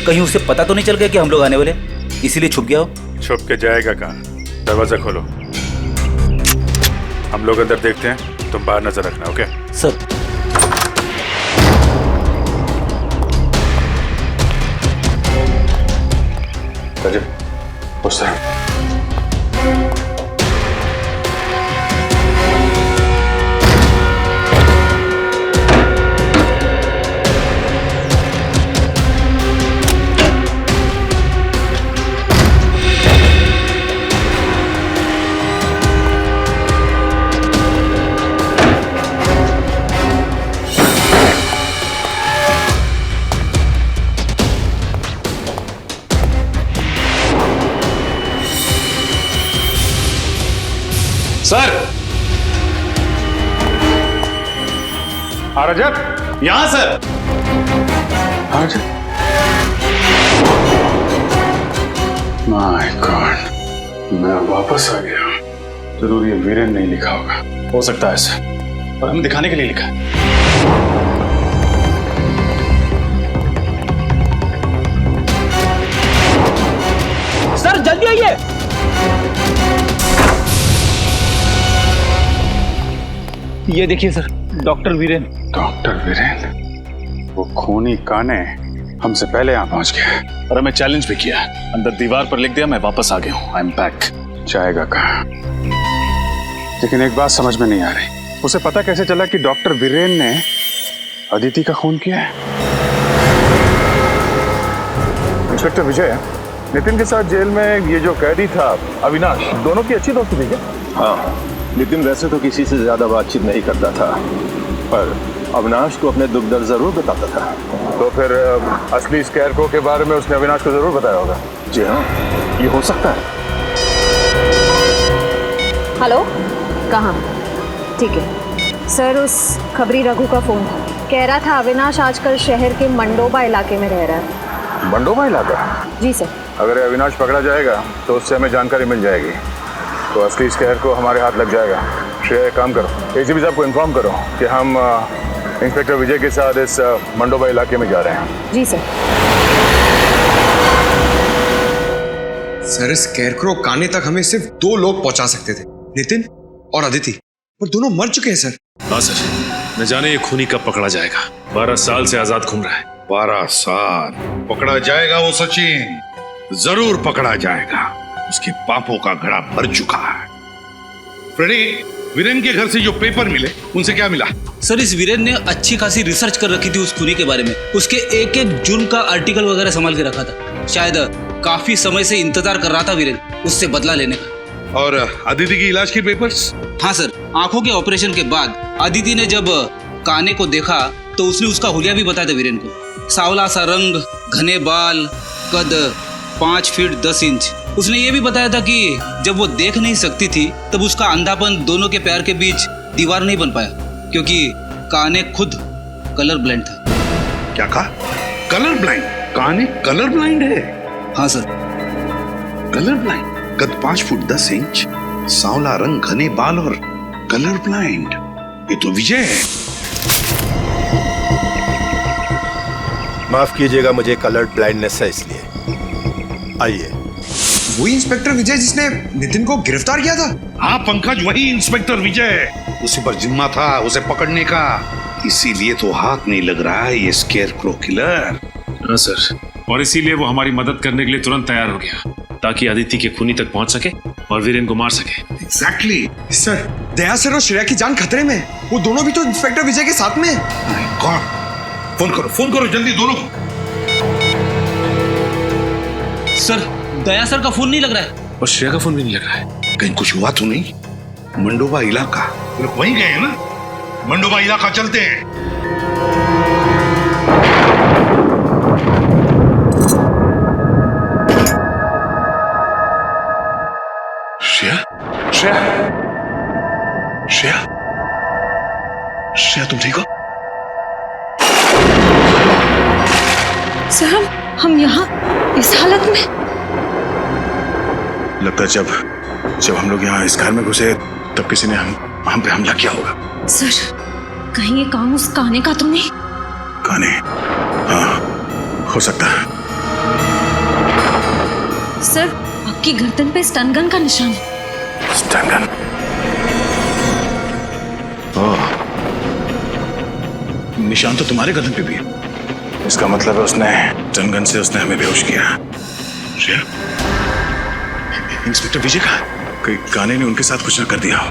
कहीं उसे पता तो नहीं चल गया कि हम लोग आने वाले, इसीलिए छुप गया हो? छुप के जाएगा कहाँ? दरवाजा खोलो, हम लोग अंदर देखते हैं, तुम बाहर नजर रखना। Okay sir. रजब उस तरफ। सर रजब, यहां सर। माय गॉड, मैं वापस आ गया। जरूर ये वीरेन नहीं लिखा होगा। हो सकता है सर, और हमें दिखाने के लिए लिखा है। सर जल्दी आइए। ये देखिए sir, doctor Viren. Doctor Viren? वो खूनी काने हमसे पहले यहाँ पहुंच गया और हमें चैलेंज भी किया। अंदर दीवार पर लिख दिया, मैं वापस आ गया हूँ, आई एम बैक। जाएगा कहाँ? लेकिन एक बात समझ में नहीं आ रही, उसे पता कैसे चला कि डॉक्टर वीरेन ने अदिति का खून किया है? इंस्पेक्टर विजय, नितिन के साथ जेल में ये जो कैदी था अविनाश, दोनों की अच्छी दोस्ती थी क्या? हाँ, नितिन वैसे तो किसी से ज्यादा बातचीत नहीं करता था, पर अविनाश को अपने दुख दर्द जरूर बताता था। तो फिर असली स्कैरक्रो के बारे में उसने अविनाश को जरूर बताया होगा। जी हाँ, ये हो सकता है। हेलो, कहाँ? ठीक है सर, उस खबरी रघु का फोन था, कह रहा था अविनाश आजकल शहर के मंडोबा इलाके में रह रहा है। मंडोबा इलाका? जी सर। अगर अविनाश पकड़ा जाएगा तो उससे हमें जानकारी मिल जाएगी, तो असली स्कैर को हमारे हाथ लग जाएगा। श्रेया, एक काम करो, एसीपी साहब को इन्फॉर्म करो कि हम इंस्पेक्टर विजय के साथ इस मंडोबा इलाके में जा रहे हैं। जी सर। सर, स्कैरक्रो काने तक हमें सिर्फ 2 लोग पहुंचा सकते थे, नितिन और अदिति, पर दोनों मर चुके हैं सर। हाँ सर, न जाने ये खूनी कब पकड़ा जाएगा। 12 साल से आजाद घूम रहा है। 12 साल पकड़ा जाएगा वो सचिन, जरूर पकड़ा जाएगा। उसके पापों का घड़ा भर चुका है। फ्रेडी, वीरेन के घर से जो पेपर मिले उनसे क्या मिला? सर, इस वीरेन ने अच्छी खासी रिसर्च कर रखी थी उस खूनी के बारे में। उसके एक एक जुर्म का आर्टिकल वगैरह संभाल के रखा था। शायद काफी समय से इंतजार कर रहा था वीरेन उससे बदला लेने का। और अदिति की इलाज के पेपर्स? हाँ सर, आंखों के ऑपरेशन के बाद अदिति ने जब काने को देखा तो उसने उसका हुलिया भी बताया था वीरेन को। सांवला सा रंग, घने बाल, कद 5 फीट 10 इंच। उसने ये भी बताया था कि जब वो देख नहीं सकती थी तब उसका अंधापन दोनों के पैर के बीच दीवार नहीं बन पाया, क्योंकि काने खुद कलर ब्लाइंड था। क्या कहा? Colour blind? काने कलर ब्लाइंड है? हाँ सर। Colour blind? कद 5 फुट 10 इंच, सांवला रंग, घने बाल और कलर ब्लाइंड। ये तो विजय है। माफ कीजिएगा, मुझे कलर ब्लाइंडनेस है, इसलिए। आइए। वही इंस्पेक्टर विजय जिसने नितिन को गिरफ्तार किया था? हाँ पंकज, वही इंस्पेक्टर विजय। उसी पर जिम्मा था उसे पकड़ने का, इसीलिए तो हाथ नहीं लग रहा है ये स्केयरक्रो किलर। हाँ सर, और इसीलिए वो हमारी मदद करने के लिए तुरंत तैयार हो गया, ताकि अदिति के खूनी तक पहुंच सके और वीरेन को मार सके। एग्जैक्टली। सर, दया सर और श्रेया की जान खतरे में। वो दोनों भी तो इंस्पेक्टर विजय के साथ में। गॉड, फोन करो जल्दी दोनों। सर, दया सर का फोन नहीं लग रहा है और श्रेया का फोन भी नहीं लग रहा है। कहीं कुछ हुआ तो नहीं? मंडोबा इलाका, लोग वहीं गए हैं ना? मंडोबा इलाका चलते हैं। श्रेया, श्रेया, श्रेया, श्रेया, तुम ठीक हो? सर, हम यहाँ इस हालत में? लगता है जब हम लोग यहाँ इस घर में घुसे तब किसी ने हम पे हमला किया होगा। सर, कहीं ये काम उस काने का तो नहीं? काने? हाँ, हो सकता है। कि गर्दन पे स्टन गन का निशान है। Stun gun? ओह, निशान तो तुम्हारे गर्दन पे भी है। इसका मतलब है उसने स्टन गन से उसने हमें बेहोश किया। श्रेया, इंस्पेक्टर विजय कहाँ? कहीं काने ने उनके साथ कुछ न कर दिया हो।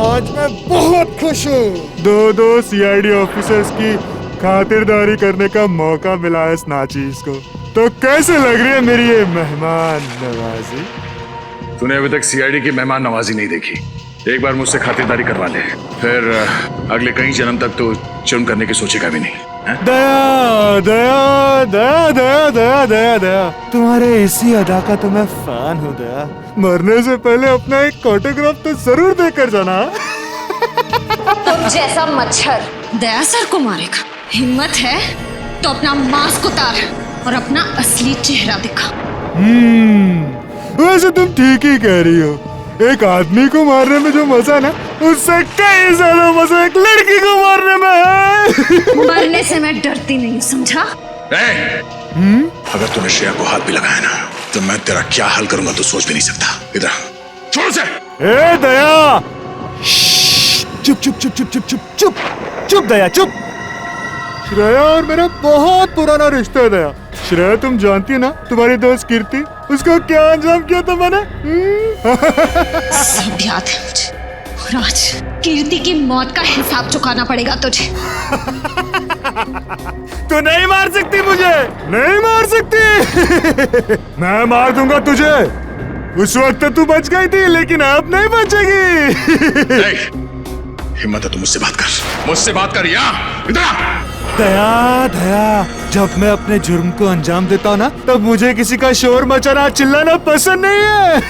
आज मैं बहुत खुश हूँ। दो सीआईडी ऑफिसर्स की खातिरदारी करने का मौका मिला है इस नाचीज को। तो कैसे लग रही है मेरी ये मेहमान नवाजी? तूने अभी तक सीआईडी की मेहमान नवाजी नहीं देखी। एक बार मुझसे खातिरदारी करवा ले, फिर अगले कई जन्म तक तो जुर्म करने की सोचेगा भी नहीं। दया दया दया दया दया दया दया, तुम्हारे इसी अदा का तो मैं फैन हूँ दया। मरने से पहले अपना एक ऑटोग्राफ तो जरूर देकर जाना। तुम जैसा मच्छर दया सर को मारेगा। हिम्मत है तो अपना मास्क उतार और अपना असली चेहरा दिखा। वैसे तुम ठीक ही कह रही हो। एक आदमी को मारने में जो मजा ना, उससे कई ज्यादा मजा एक लड़की को मारने में है। मरने से मैं डरती नहीं, समझा? अगर तूने श्रेया को हाथ भी लगाया ना, तो मैं तेरा क्या हाल करूंगा तो सोच भी नहीं सकता। इधर छोड़ से। ए दया, चुप चुप चुप चुप चुप चुप चुप चुप दया चुप। श्रेया और मेरा बहुत पुराना रिश्ता है दया। श्रेया तुम जानती है ना, तुम्हारी दोस्त कीर्ति, उसको क्या अंजाम किया था मैंने? सब याद है मुझे। और आज कीर्ति की मौत का हिसाब चुकाना पड़ेगा तुझे। तू नहीं मार सकती मुझे, नहीं मार सकती। मैं मार दूंगा तुझे। उस वक्त तू बच गई थी, लेकिन अब नहीं बचेगी। हिम्मत है तो मुझसे बात कर, मुझसे बात कर। इधर दया दया, जब मैं अपने जुर्म को अंजाम देता हूँ ना, तब मुझे किसी का शोर मचाना चिल्लाना पसंद नहीं है।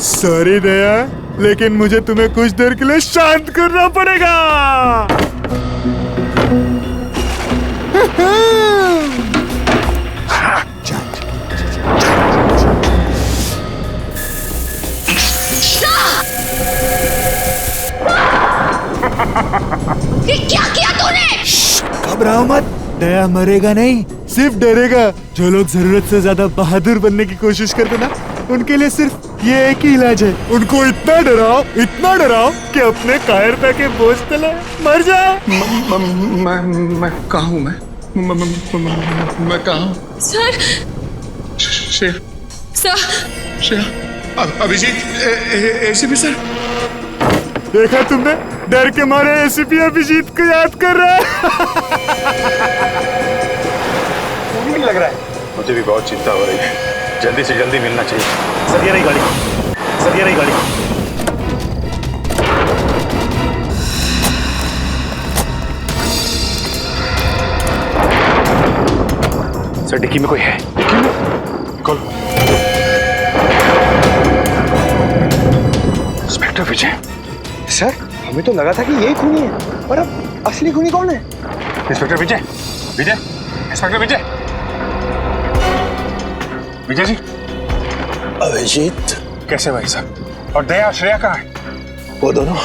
सॉरी दया, लेकिन मुझे तुम्हें कुछ देर के लिए शांत करना पड़ेगा। ये क्या किया तूने? घबराओ मत, दया मरेगा नहीं, सिर्फ डरेगा। जो लोग जरूरत से ज्यादा बहादुर बनने की कोशिश करते ना, उनके लिए सिर्फ ये एक ही इलाज है। उनको इतना डराओ कि अपने कायर पे के बोझ तले मर जाए। मैं कहाँ हूँ? मैं कहाँ हूँ? Sir, Shreya, sir, Shreya, Abhijeet, ACP sir. देखा तुमने, डर के मारे एसीपी अभिजीत को याद कर रहा है। नहीं लग रहा है। मुझे भी बहुत चिंता हो रही है। जल्दी से जल्दी मिलना चाहिए। सर ये रही गाड़ी, सर ये रही गाड़ी। सर डिक्की में कोई है। डिक्की में? खोलो। इंस्पेक्टर विजय। सर हमें तो लगा था कि यही खूनी है, पर अब असली खूनी कौन है? इंस्पेक्टर विजय, विजय, इंस्पेक्टर विजय, विजय जी। अभिजीत कैसे भाई साहब? और दया श्रेया कहाँ है? वो दोनों,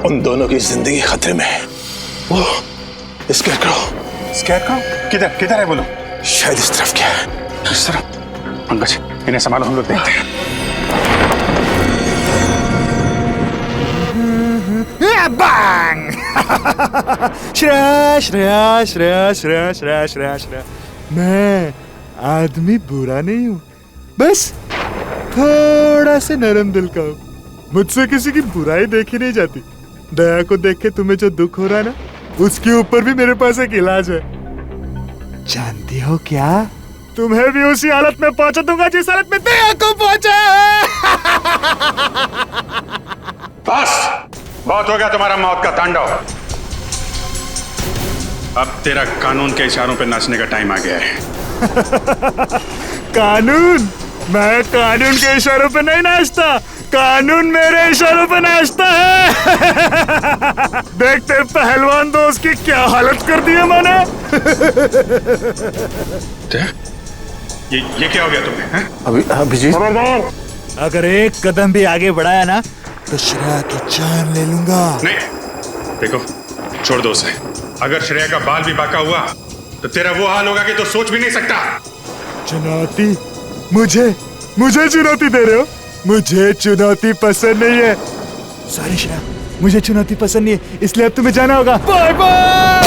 उन दोनों की जिंदगी खतरे में है। वो स्केरक्रो किधर किधर है बोलो? शायद इस तरफ क्या है। इस तरफ? पंकज इन्हें संभालो, हम लोग देखते हैं। बैंग। श्रेया श्रेया श्रेया श्रेया श्रेया श्रेया श्रेया, मैं आदमी बुरा नहीं हूँ, बस थोड़ा से नरम दिल का हूँ। मुझसे किसी की बुराई देखी नहीं जाती। दया को देख के तुम्हें जो दुख हो रहा है ना, उसके ऊपर भी मेरे पास एक इलाज है। जानती हो क्या, तुम्हें भी उसी हालत में पहुंचा दूंगा जिस हालत में दया को पहुंचा है। बस बहुत हो गया तुम्हारा मौत का तांडव। अब तेरा कानून के इशारों पे नाचने का टाइम आ गया है। कानून? मैं कानून के इशारों पे नहीं नाचता, कानून मेरे इशारों पे नाचता है। देख तेरे पहलवान दोस्त की क्या हालत कर दी है मैंने। ये क्या हो गया तुम्हें? हैं? अभिजीत, अगर एक कदम भी आगे बढ़ाया ना तो श्रेया की जान ले लूंगा। नहीं, देखो छोड़ दो उसे। अगर श्रेया का बाल भी बाका हुआ तो तेरा वो हाल होगा कि तो सोच भी नहीं सकता। चुनौती? मुझे चुनौती दे रहे हो? मुझे चुनौती पसंद नहीं है। सॉरी श्रेया, मुझे चुनौती पसंद नहीं है, इसलिए अब तुम्हें जाना होगा। Bye bye.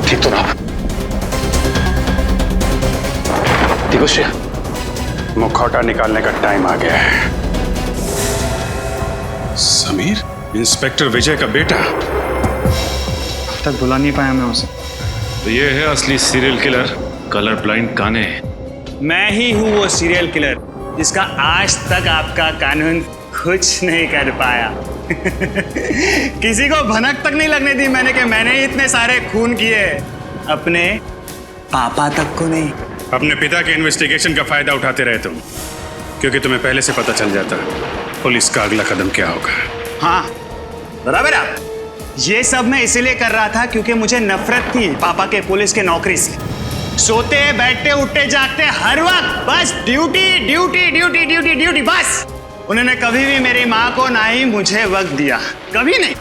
ठीक तो रहा। देखो श्रेया, मुखौटा निकालने का टाइम आ गया है। समीर, इंस्पेक्टर विजय का बेटा। अब तक बुला नहीं पाया मैं उसे। तो ये है असली सीरियल किलर, कलर ब्लाइंड कान्हे। मैं ही हूँ वो सीरियल किलर जिसका आज तक आपका कानून कुछ नहीं कर पाया। किसी को भनक तक नहीं लगने दी मैंने कि मैंने ही इतने सारे खून किए, अपने पापा तक को नहीं। अपने पिता के इन्वेस्टिगेशन का फायदा उठाते रहे तुम, क्योंकि तुम्हें पहले से पता चल जाता पुलिस का अगला कदम क्या होगा। हाँ बराबर। आप ये सब मैं इसीलिए कर रहा था क्योंकि मुझे नफरत थी पापा के पुलिस के नौकरी से। सोते बैठते उठते जागते हर वक्त बस duty duty duty duty duty बस। उन्होंने कभी भी मेरी माँ को ना ही मुझे वक्त दिया, कभी नहीं।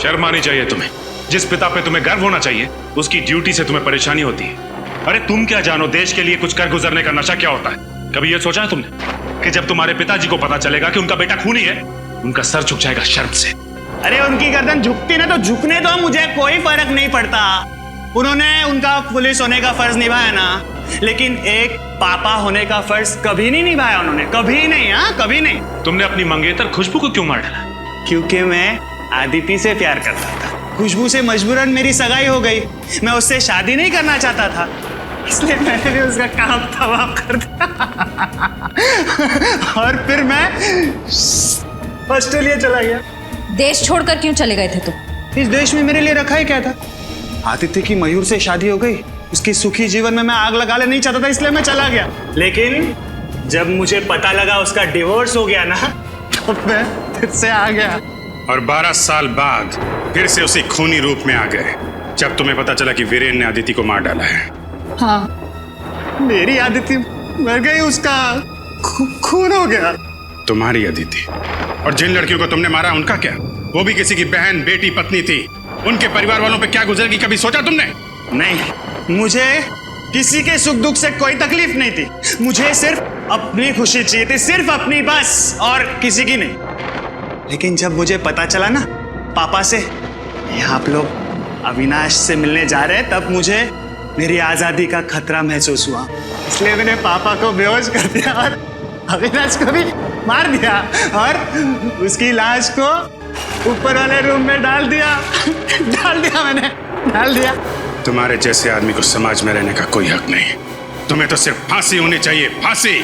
शर्म आनी चाहिए तुम्हें। जिस पिता पे तुम्हें गर्व होना चाहिए उसकी ड्यूटी से तुम्हें परेशानी होती है। अरे तुम क्या जानो देश के लिए कुछ कर गुजरने का नशा क्या होता है? कभी ये सोचा है तुमने कि जब तुम्हारे पिताजी को पता चलेगा कि उनका बेटा खूनी है, उनका सर झुक जाएगा शर्म से? अरे उनकी गर्दन झुकती ना तो झुकने दो, मुझे कोई फर्क नहीं पड़ता। उन्होंने उनका पुलिस होने का फर्ज निभाया ना, लेकिन एक पापा होने का फर्ज कभी नहीं निभाया उन्होंने, कभी नहीं। हाँ कभी नहीं। तुमने अपनी मंगेतर खुशबू को क्यों मार डाला? क्योंकि मैं आदिति से प्यार करता था। खुशबू से मजबूरन मेरी सगाई हो गई। मैं उससे शादी नहीं करना चाहता था, इसलिए मैंने भी उसका काम तमाम कर दिया। और फिर मैं ऑस्ट्रेलिया चला गया। देश छोड़कर क्यों चले गए थे तुम? इस देश में मेरे लिए रखा ही क्या था? आदित्य की मयूर से शादी हो गई, उसकी सुखी जीवन में मैं आग लगाने नहीं चाहता था, इसलिए मैं चला गया। लेकिन जब मुझे पता लगा उसका डिवोर्स हो गया ना, तब मैं फिर से आ गया। और 12 साल बाद फिर से उसी खूनी रूप में आ गए जब तुम्हें पता चला कि वीरेन ने आदिति को मार डाला है। हाँ, मेरी आदिति मर गई, उसका खून हो गया। तुम्हारी अदिति। और जिन लड़कियों को तुमने मारा उनका क्या? वो भी किसी की बहन बेटी पत्नी थी। उनके परिवार वालों पे क्या गुजरेगी कभी सोचा तुमने? नहीं, मुझे किसी के सुख दुख से कोई तकलीफ नहीं थी। मुझे सिर्फ अपनी खुशी चाहिए थी, सिर्फ अपनी बस, और किसी की नहीं। लेकिन जब मुझे पता चला ना पापा से आप लोग अविनाश से मिलने जा रहे हैं, तब मुझे मेरी आजादी का खतरा महसूस हुआ। इसलिए मैंने पापा को बेहोश कर दिया और अविनाश को भी मार दिया और उसकी लाश को ऊपर वाले रूम में डाल दिया। मैंने डाल दिया। तुम्हारे जैसे आदमी को समाज में रहने का कोई हक नहीं। तुम्हें तो सिर्फ फांसी होनी चाहिए, फांसी।